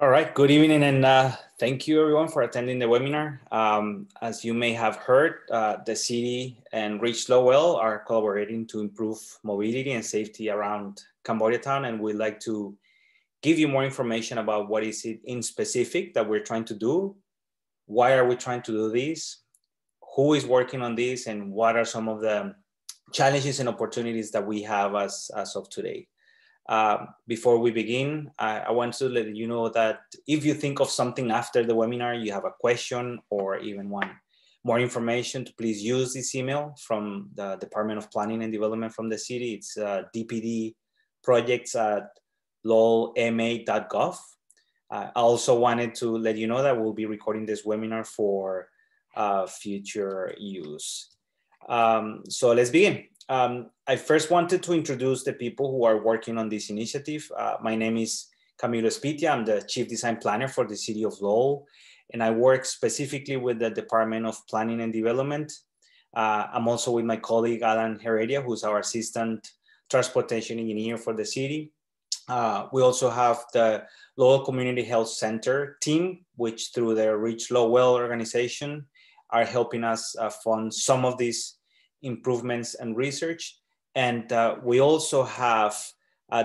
All right, good evening, and thank you everyone for attending the webinar. As you may have heard, the city and Reach Lowell are collaborating to improve mobility and safety around Cambodia town, and we'd like to give you more information about what is it in specific that we're trying to do, why are we trying to do this, who is working on this, and what are some of the challenges and opportunities that we have as of today. Before we begin, I want to let you know that if you think of something after the webinar, you have a question or even want more information, to please use this email from the Department of Planning and Development from the city. It's dpdprojects@lowellma.gov. I also wanted to let you know that we'll be recording this webinar for future use. So let's begin. I first wanted to introduce the people who are working on this initiative. My name is Camilo Espitia. I'm the Chief Design Planner for the City of Lowell, and I work specifically with the Department of Planning and Development. I'm also with my colleague, Alan Heredia, who's our Assistant Transportation Engineer for the city. We also have the Lowell Community Health Center team, which through the Reach Lowell organization are helping us fund some of these improvements and research. And we also have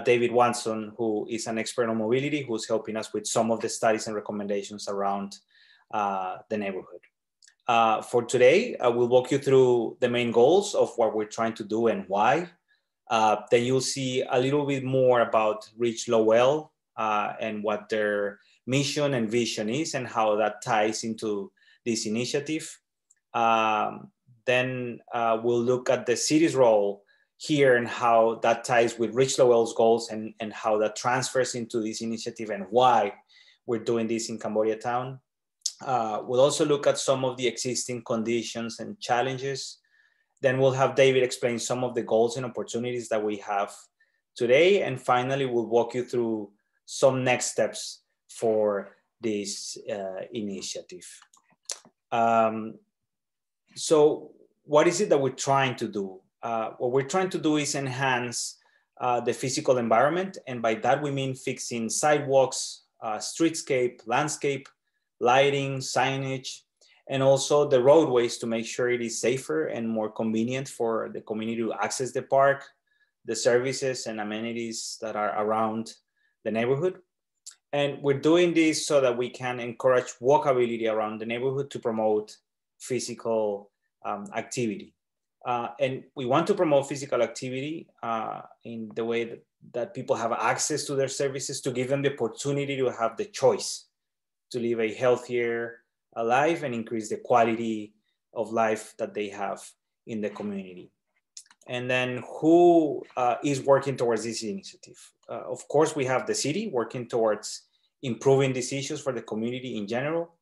David Watson, who is an expert on mobility, who's helping us with some of the studies and recommendations around the neighborhood. For today, we'll walk you through the main goals of what we're trying to do and why. Then you'll see a little bit more about Reach Lowell and what their mission and vision is and how that ties into this initiative. Then we'll look at the city's role here and how that ties with Reach Lowell's goals and how that transfers into this initiative and why we're doing this in Cambodia town. We'll also look at some of the existing conditions and challenges. Then we'll have David explain some of the goals and opportunities that we have today. And finally, we'll walk you through some next steps for this initiative. So what is it that we're trying to do? What we're trying to do is enhance the physical environment. And by that, we mean fixing sidewalks, streetscape, landscape, lighting, signage, and also the roadways to make sure it is safer and more convenient for the community to access the park, the services and amenities that are around the neighborhood. And we're doing this so that we can encourage walkability around the neighborhood to promote physical activity. And we want to promote physical activity in the way that people have access to their services, to give them the opportunity to have the choice to live a healthier life and increase the quality of life that they have in the community. And then who is working towards this initiative? Of course, we have the city working towards improving these issues for the community in general.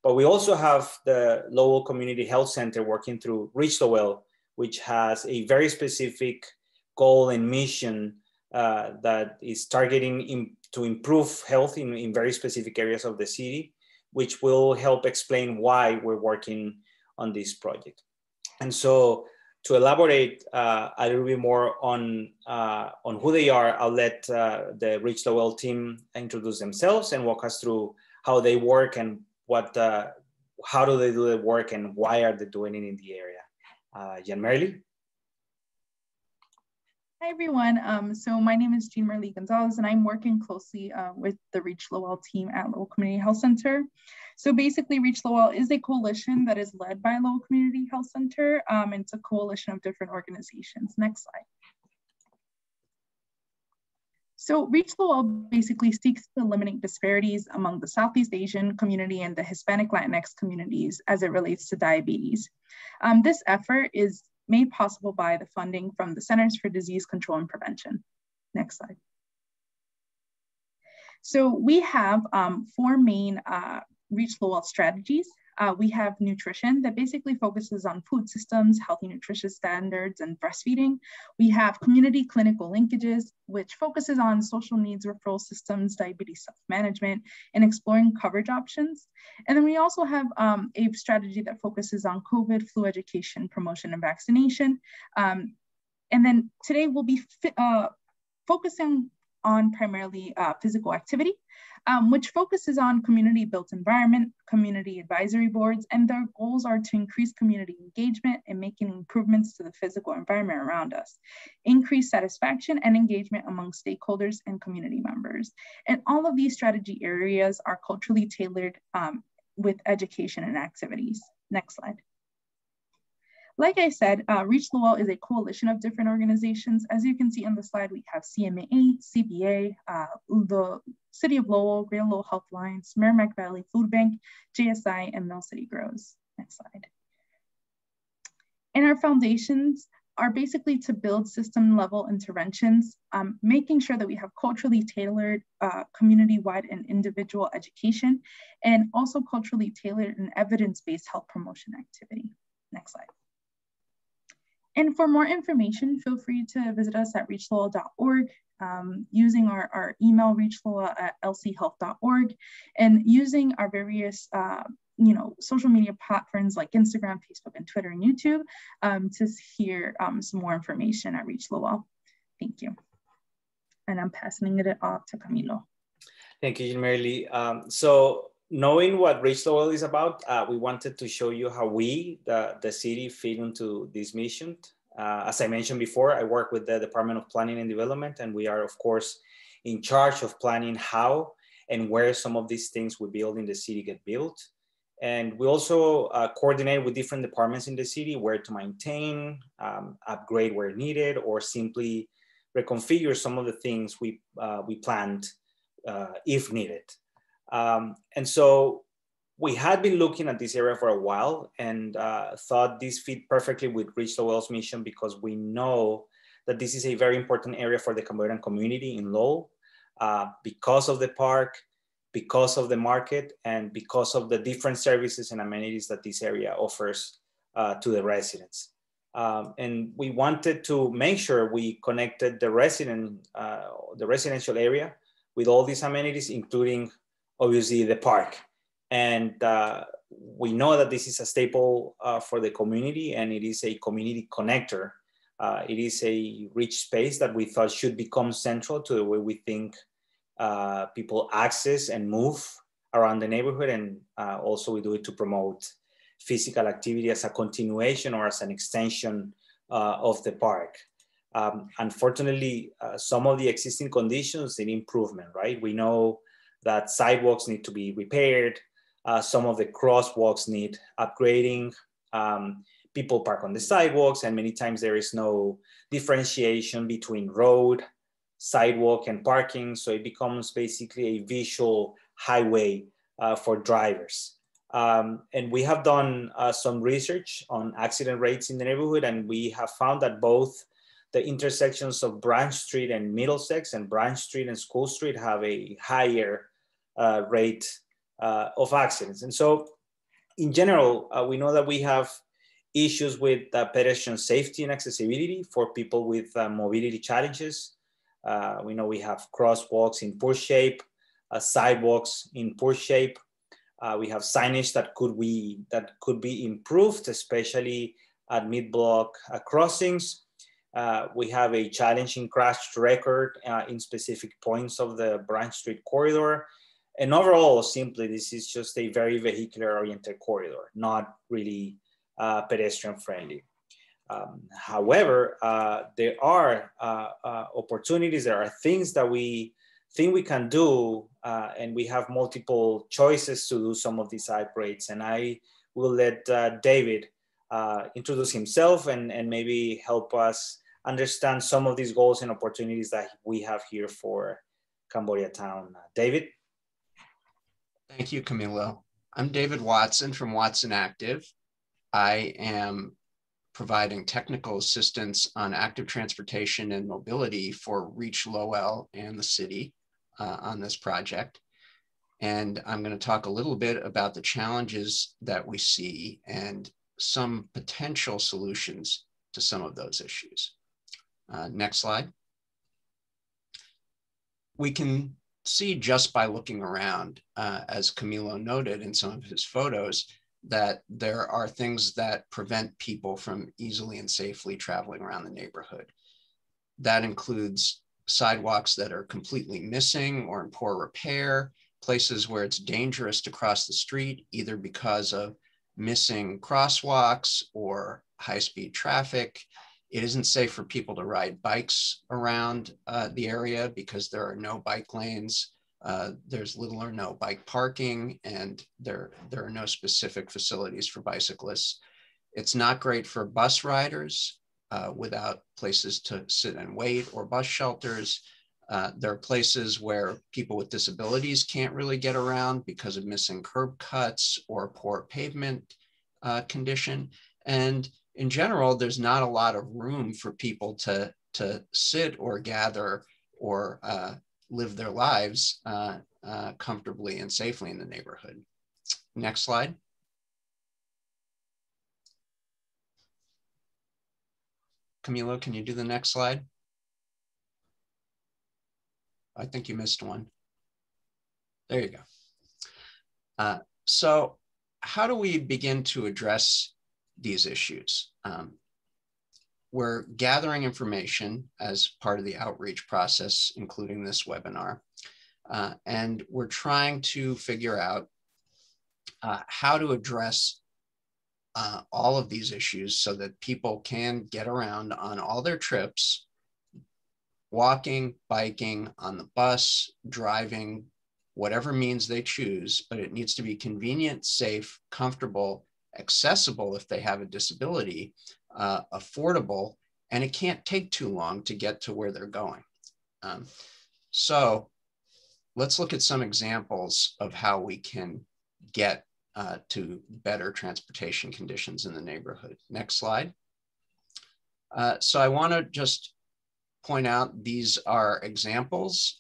But we also have the Lowell Community Health Center working through Reach Lowell, which has a very specific goal and mission that is targeting to improve health in very specific areas of the city, which will help explain why we're working on this project. And so to elaborate a little bit more on who they are, I'll let the Reach Lowell team introduce themselves and walk us through how they work and how do they do the work and why are they doing it in the area. Jan Merli. Hi everyone, so my name is Jean Marley Gonzalez and I'm working closely with the Reach Lowell team at Lowell Community Health Center. So basically Reach Lowell is a coalition that is led by Lowell Community Health Center. It's a coalition of different organizations. Next slide. So Reach Lowell basically seeks to eliminate disparities among the Southeast Asian community and the Hispanic Latinx communities as it relates to diabetes. This effort is made possible by the funding from the Centers for Disease Control and Prevention. Next slide. So we have 4 main Reach Lowell strategies. We have nutrition that basically focuses on food systems, healthy nutritious standards, and breastfeeding. We have community clinical linkages, which focuses on social needs referral systems, diabetes self-management, and exploring coverage options. And then we also have a strategy that focuses on COVID, flu education, promotion, and vaccination. And then today we'll be focusing on primarily physical activity. which focuses on community-built environment, community advisory boards, and their goals are to increase community engagement and making improvements to the physical environment around us, increase satisfaction and engagement among stakeholders and community members. And all of these strategy areas are culturally tailored with education and activities. Next slide. Like I said, Reach Lowell is a coalition of different organizations. As you can see on the slide, we have CMA, CBA, the City of Lowell, Greater Lowell Health Alliance, Merrimack Valley Food Bank, JSI, and Mill City Grows. Next slide. And our foundations are basically to build system level interventions, making sure that we have culturally tailored community-wide and individual education, and also culturally tailored and evidence-based health promotion activity. Next slide. And for more information, feel free to visit us at reachlowell.org, using our email reachlowell@lchealth.org, and using our various social media platforms like Instagram, Facebook, and Twitter and YouTube to hear some more information at Reach Lowell. Thank you. And I'm passing it off to Camilo. Thank you, Merly. So knowing what Reach Lowell is about, we wanted to show you how we, the city, fit into this mission. As I mentioned before, I work with the Department of Planning and Development, and we are, of course, in charge of planning how and where some of these things we build in the city get built. And we also coordinate with different departments in the city where to maintain, upgrade where needed, or simply reconfigure some of the things we planned if needed. And so we had been looking at this area for a while and thought this fit perfectly with Reach Lowell's mission, because we know that this is a very important area for the Cambodian community in Lowell because of the park, because of the market, and because of the different services and amenities that this area offers to the residents. And we wanted to make sure we connected the residential area with all these amenities, including obviously the park. And we know that this is a staple for the community, and it is a community connector. It is a rich space that we thought should become central to the way we think people access and move around the neighborhood. And also we do it to promote physical activity as a continuation or as an extension of the park. Unfortunately, some of the existing conditions need improvement, right? We know that sidewalks need to be repaired. Some of the crosswalks need upgrading. People park on the sidewalks, and many times there is no differentiation between road, sidewalk, and parking. So it becomes basically a visual highway for drivers. And we have done some research on accident rates in the neighborhood, and we have found that both the intersections of Branch Street and Middlesex and Branch Street and School Street have a higher rate of accidents. And so in general, we know that we have issues with pedestrian safety and accessibility for people with mobility challenges. We know we have crosswalks in poor shape, sidewalks in poor shape. We have signage that could be improved, especially at mid-block crossings. We have a challenging crash record in specific points of the Branch Street corridor. And overall, simply, this is just a very vehicular-oriented corridor, not really pedestrian-friendly. However, there are opportunities, there are things that we think we can do, and we have multiple choices to do some of these upgrades. And I will let David introduce himself and maybe help us understand some of these goals and opportunities that we have here for Cambodia Town. David? Thank you, Camilo. I'm David Watson from Watson Active. I am providing technical assistance on active transportation and mobility for Reach Lowell and the city on this project. And I'm going to talk a little bit about the challenges that we see and some potential solutions to some of those issues. Next slide. We can see just by looking around, as Camilo noted in some of his photos, that there are things that prevent people from easily and safely traveling around the neighborhood. That includes sidewalks that are completely missing or in poor repair, places where it's dangerous to cross the street, either because of missing crosswalks or high-speed traffic. It isn't safe for people to ride bikes around the area because there are no bike lanes. There's little or no bike parking, and there are no specific facilities for bicyclists. It's not great for bus riders without places to sit and wait or bus shelters. There are places where people with disabilities can't really get around because of missing curb cuts or poor pavement condition. And in general, there's not a lot of room for people to sit or gather or live their lives comfortably and safely in the neighborhood. Next slide. Camilo, can you do the next slide? I think you missed one. There you go. So how do we begin to address these issues? We're gathering information as part of the outreach process, including this webinar. And we're trying to figure out how to address all of these issues so that people can get around on all their trips, walking, biking, on the bus, driving, whatever means they choose, but it needs to be convenient, safe, comfortable, accessible if they have a disability, affordable, and it can't take too long to get to where they're going. So let's look at some examples of how we can get to better transportation conditions in the neighborhood. Next slide. So I want to just point out these are examples.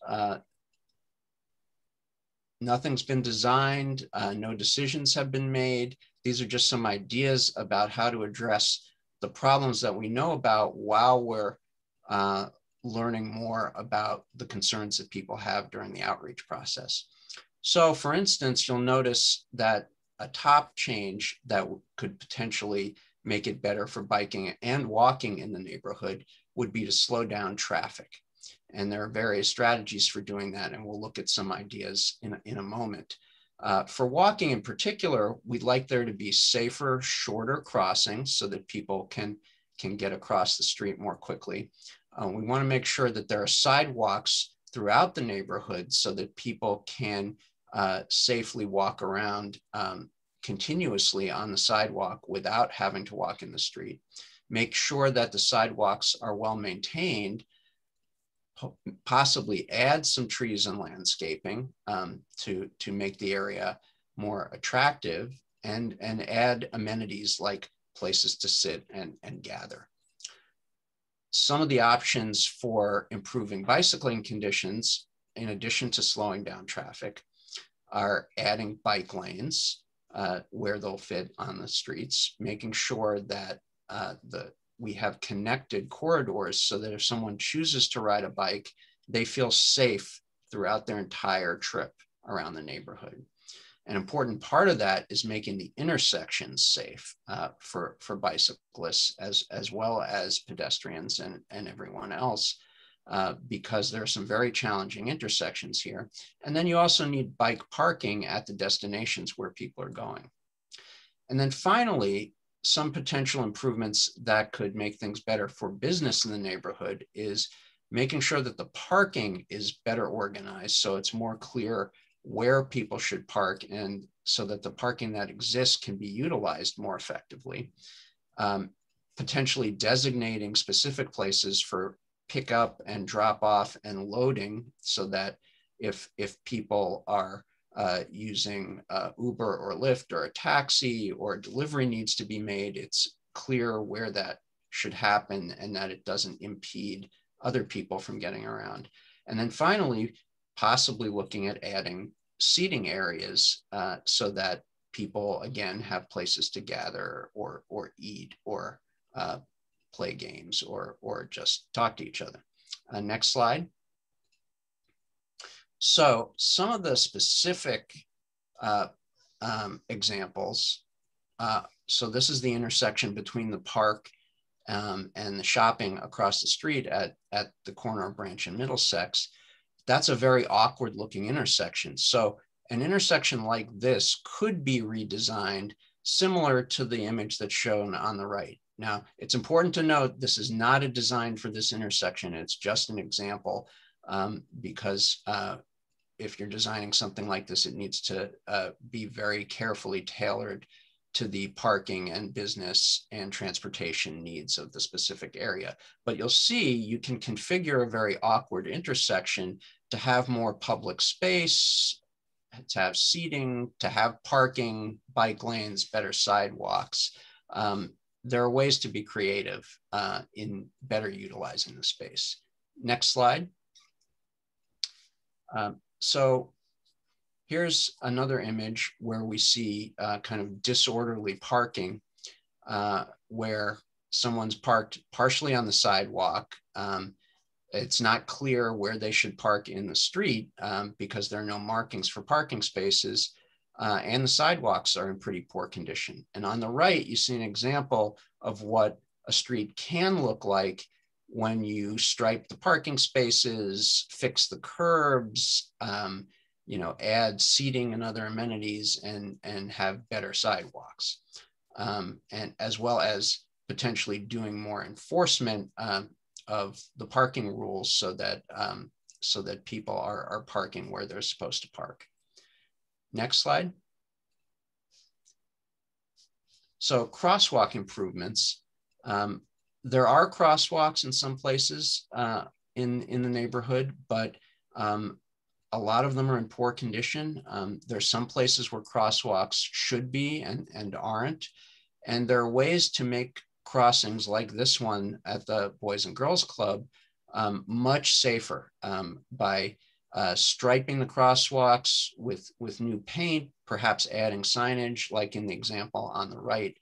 Nothing's been designed, no decisions have been made. These are just some ideas about how to address the problems that we know about while we're learning more about the concerns that people have during the outreach process. So for instance, you'll notice that a top change that could potentially make it better for biking and walking in the neighborhood would be to slow down traffic. And there are various strategies for doing that, and we'll look at some ideas in a moment. For walking in particular, we'd like there to be safer, shorter crossings so that people can get across the street more quickly. We want to make sure that there are sidewalks throughout the neighborhood so that people can safely walk around continuously on the sidewalk without having to walk in the street. Make sure that the sidewalks are well maintained, possibly add some trees and landscaping to make the area more attractive, and add amenities like places to sit and gather. Some of the options for improving bicycling conditions, in addition to slowing down traffic, are adding bike lanes where they'll fit on the streets, making sure that we have connected corridors so that if someone chooses to ride a bike, they feel safe throughout their entire trip around the neighborhood. An important part of that is making the intersections safe for bicyclists as well as pedestrians and everyone else, because there are some very challenging intersections here. And then you also need bike parking at the destinations where people are going. And then finally, some potential improvements that could make things better for business in the neighborhood is making sure that the parking is better organized so it's more clear where people should park, and so that the parking that exists can be utilized more effectively. Potentially designating specific places for pickup and drop off and loading so that if people are using Uber or Lyft or a taxi or a delivery needs to be made, it's clear where that should happen and that it doesn't impede other people from getting around. And then finally, possibly looking at adding seating areas so that people, again, have places to gather or eat or play games or just talk to each other. Next slide. So some of the specific examples. So this is the intersection between the park and the shopping across the street at the corner of Branch and Middlesex. That's a very awkward looking intersection. So an intersection like this could be redesigned similar to the image that's shown on the right. Now, it's important to note this is not a design for this intersection. It's just an example because if you're designing something like this, it needs to be very carefully tailored to the parking and business and transportation needs of the specific area. But you'll see you can configure a very awkward intersection to have more public space, to have seating, to have parking, bike lanes, better sidewalks. There are ways to be creative in better utilizing the space. Next slide. So here's another image where we see kind of disorderly parking where someone's parked partially on the sidewalk. It's not clear where they should park in the street because there are no markings for parking spaces and the sidewalks are in pretty poor condition. And on the right, you see an example of what a street can look like when you stripe the parking spaces, fix the curbs, you know, add seating and other amenities and have better sidewalks. And as well as potentially doing more enforcement of the parking rules so that people are parking where they're supposed to park. Next slide. So crosswalk improvements. There are crosswalks in some places in the neighborhood, but a lot of them are in poor condition. There's some places where crosswalks should be and aren't. And there are ways to make crossings like this one at the Boys and Girls Club much safer by striping the crosswalks with new paint, perhaps adding signage like in the example on the right.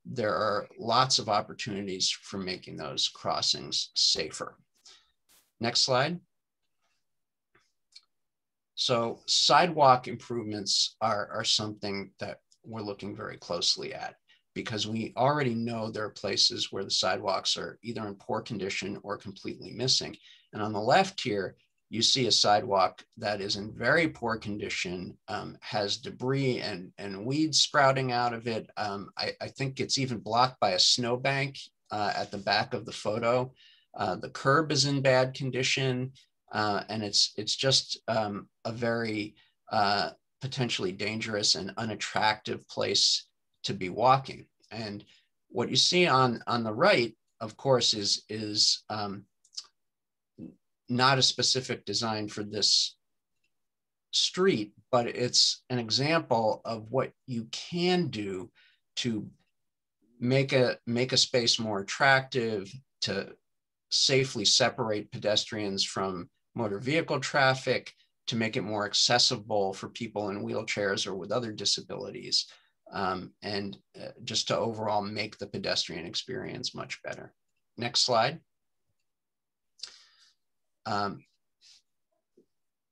There are lots of opportunities for making those crossings safer. Next slide. So sidewalk improvements are something that we're looking very closely at because we already know there are places where the sidewalks are either in poor condition or completely missing. And on the left here, you see a sidewalk that is in very poor condition, has debris and weeds sprouting out of it. I think it's even blocked by a snowbank at the back of the photo. The curb is in bad condition, and it's just a very potentially dangerous and unattractive place to be walking. And what you see on the right, of course, is not a specific design for this street, but it's an example of what you can do to make a space more attractive, to safely separate pedestrians from motor vehicle traffic, to make it more accessible for people in wheelchairs or with other disabilities, and just to overall make the pedestrian experience much better. Next slide.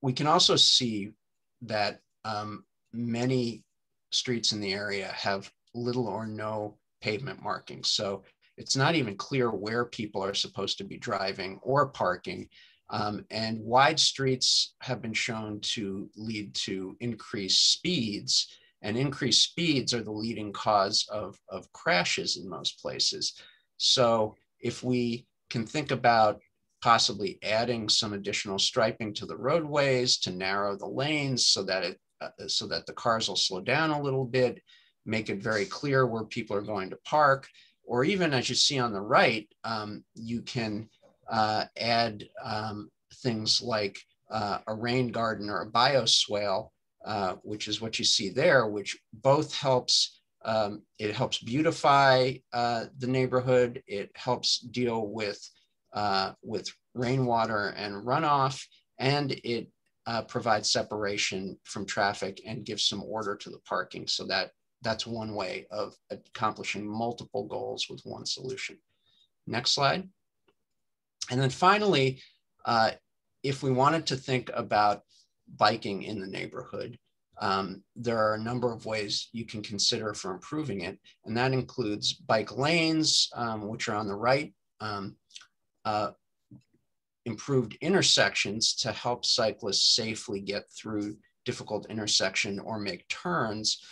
We can also see that many streets in the area have little or no pavement markings. So it's not even clear where people are supposed to be driving or parking. And wide streets have been shown to lead to increased speeds, and increased speeds are the leading cause of crashes in most places. So if we can think about possibly adding some additional striping to the roadways to narrow the lanes so that the cars will slow down a little bit, make it very clear where people are going to park, or even as you see on the right, you can add things like a rain garden or a bioswale, which is what you see there, which both helps, it helps beautify the neighborhood, it helps deal with rainwater and runoff, and it provides separation from traffic and gives some order to the parking. So that's one way of accomplishing multiple goals with one solution. Next slide. And then finally, if we wanted to think about biking in the neighborhood, there are a number of ways you can consider for improving it. And that includes bike lanes, which are on the right, improved intersections to help cyclists safely get through difficult intersection or make turns,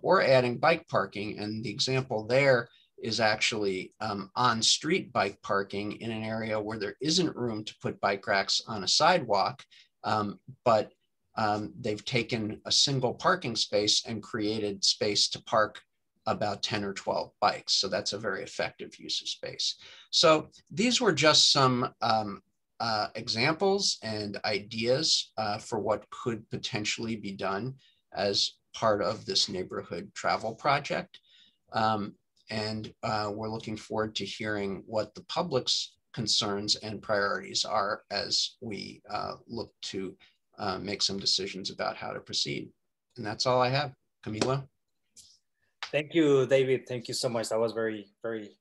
or adding bike parking. And the example there is actually on-street bike parking in an area where there isn't room to put bike racks on a sidewalk, but they've taken a single parking space and created space to park about 10 or 12 bikes. So that's a very effective use of space. So these were just some examples and ideas for what could potentially be done as part of this neighborhood travel project. And we're looking forward to hearing what the public's concerns and priorities are as we look to make some decisions about how to proceed. And that's all I have. Camilo? Thank you, David. Thank you so much. That was very, very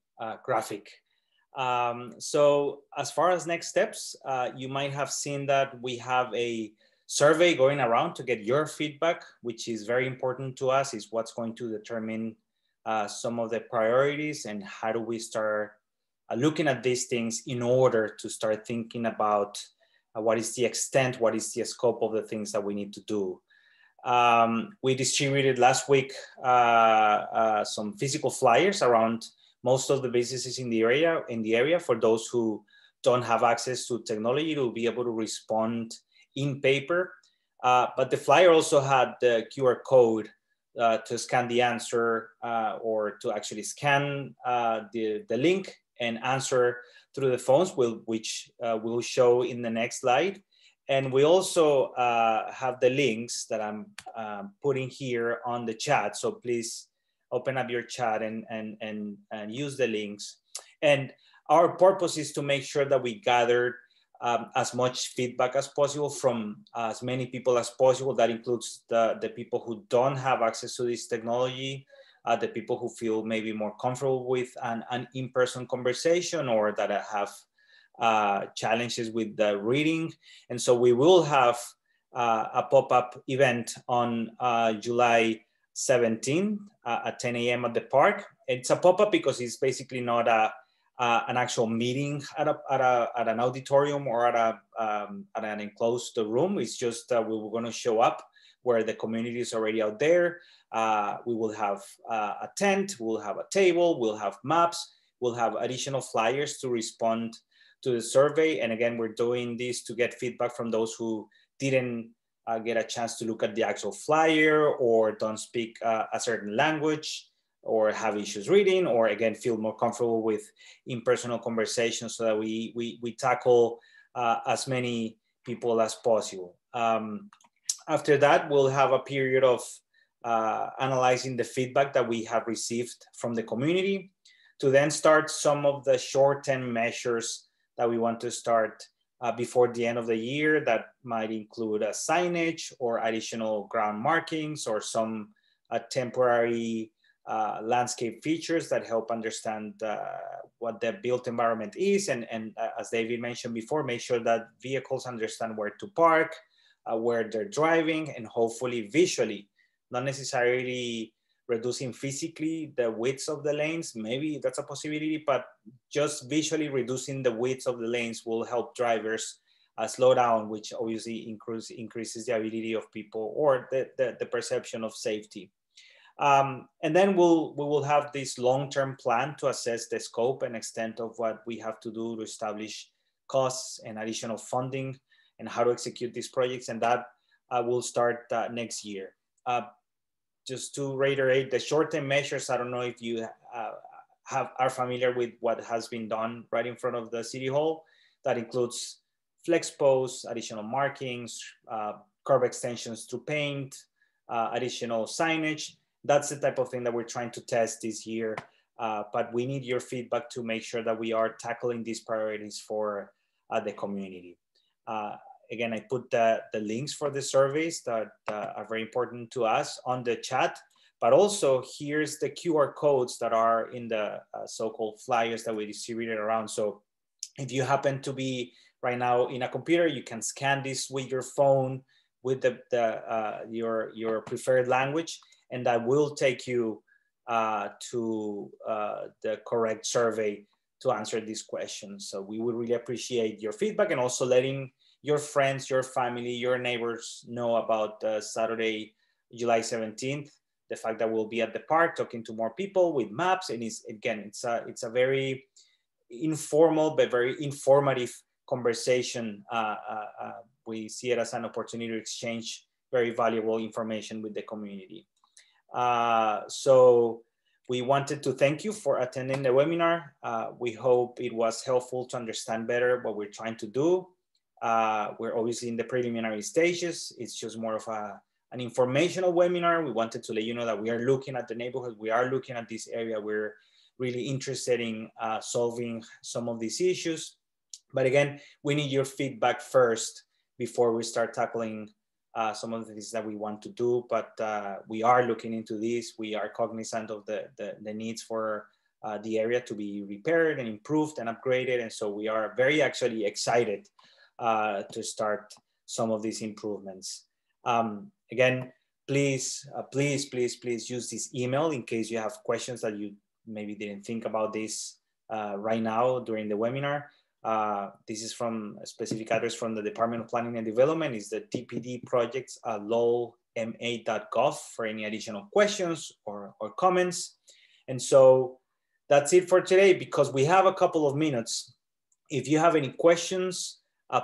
graphic. So as far as next steps, you might have seen that we have a survey going around to get your feedback, which is very important to us. Is what's going to determine some of the priorities and how do we start looking at these things in order to start thinking about what is the extent, what is the scope of the things that we need to do. We distributed last week some physical flyers around most of the businesses in the area for those who don't have access to technology to be able to respond in paper. But the flyer also had the QR code to scan the answer or to actually scan the link and answer through the phones, which we'll show in the next slide. And we also have the links that I'm putting here on the chat. So please open up your chat and use the links. And our purpose is to make sure that we gather as much feedback as possible from as many people as possible. That includes the people who don't have access to this technology, the people who feel maybe more comfortable with an in-person conversation or that have challenges with the reading. And so we will have a pop-up event on July 17 at 10 a.m. at the park. It's a pop-up because it's basically not an actual meeting at an auditorium or at an enclosed room. It's just we were going to show up where the community is already out there. We will have a tent, we'll have a table, we'll have maps, we'll have additional flyers to respond to the survey. And again, we're doing this to get feedback from those who didn't get a chance to look at the actual flyer or don't speak a certain language or have issues reading, or again, feel more comfortable with in-personal conversations so that we tackle as many people as possible. After that, we'll have a period of analyzing the feedback that we have received from the community to then start some of the short-term measures that we want to start before the end of the year. That might include a signage or additional ground markings or some temporary landscape features that help understand what the built environment is. And as David mentioned before, make sure that vehicles understand where to park, where they're driving, and hopefully visually, not necessarily reducing physically the widths of the lanes. Maybe that's a possibility, but just visually reducing the widths of the lanes will help drivers slow down, which obviously increases the ability of people or the perception of safety. And then we will have this long-term plan to assess the scope and extent of what we have to do to establish costs and additional funding and how to execute these projects. And that will start next year. Just to reiterate, the short-term measures, I don't know if you are familiar with what has been done right in front of the City Hall. That includes flex posts, additional markings, curb extensions through paint, additional signage. That's the type of thing that we're trying to test this year. But we need your feedback to make sure that we are tackling these priorities for the community. Again, I put the links for the surveys that are very important to us on the chat, but also here's the QR codes that are in the so-called flyers that we distributed around. So if you happen to be right now in a computer, you can scan this with your phone with your preferred language, and that will take you to the correct survey to answer these questions. So we would really appreciate your feedback and also letting your friends, your family, your neighbors know about Saturday, July 17th, the fact that we'll be at the park talking to more people with maps. And it's a very informal but very informative conversation. We see it as an opportunity to exchange very valuable information with the community. So we wanted to thank you for attending the webinar. We hope it was helpful to understand better what we're trying to do. We're obviously in the preliminary stages. It's just more of an informational webinar. We wanted to let you know that we are looking at the neighborhood. We are looking at this area. We're really interested in solving some of these issues. But again, we need your feedback first before we start tackling some of the things that we want to do. But we are looking into this. We are cognizant of the needs for the area to be repaired and improved and upgraded. And so we are very actually excited to start some of these improvements. Again, please use this email in case you have questions that you maybe didn't think about this right now during the webinar. This is from a specific address from the Department of Planning and Development. Is the TPD projects lowellma.gov for any additional questions or comments. And so that's it for today, because we have a couple of minutes. If you have any questions,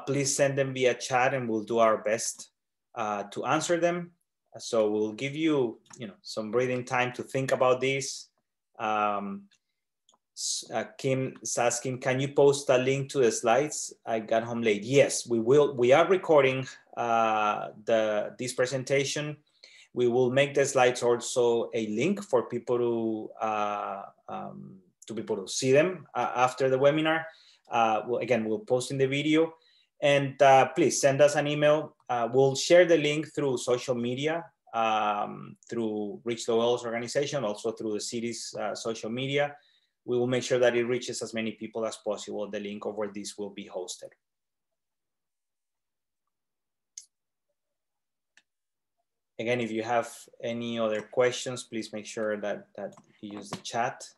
please send them via chat and we'll do our best to answer them. So we'll give you, some breathing time to think about this. Kim is asking, can you post a link to the slides? I got home late. Yes, we will. We are recording this presentation. We will make the slides also a link for people to see them after the webinar. We'll post in the video. And please send us an email. We'll share the link through social media, through Reach Lowell's organization, also through the city's social media. We will make sure that it reaches as many people as possible, the link of where this will be hosted. Again, if you have any other questions, please make sure that you use the chat.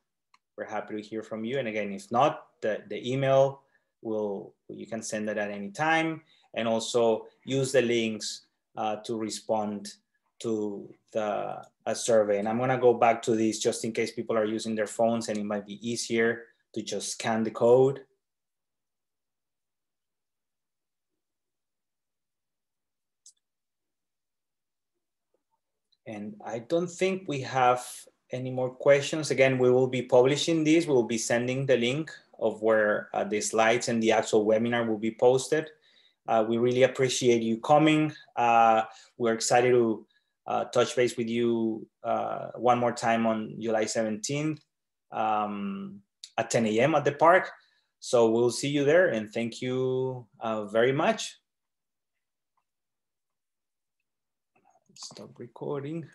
We're happy to hear from you. And again, if not, the email, you can send it at any time, and also use the links to respond to a survey. And I'm gonna go back to this just in case people are using their phones and it might be easier to just scan the code. And I don't think we have any more questions. Again, we will be publishing this. We will be sending the link of where the slides and the actual webinar will be posted. We really appreciate you coming. We're excited to touch base with you one more time on July 17th at 10 a.m. at the park. So we'll see you there, and thank you very much. Stop recording.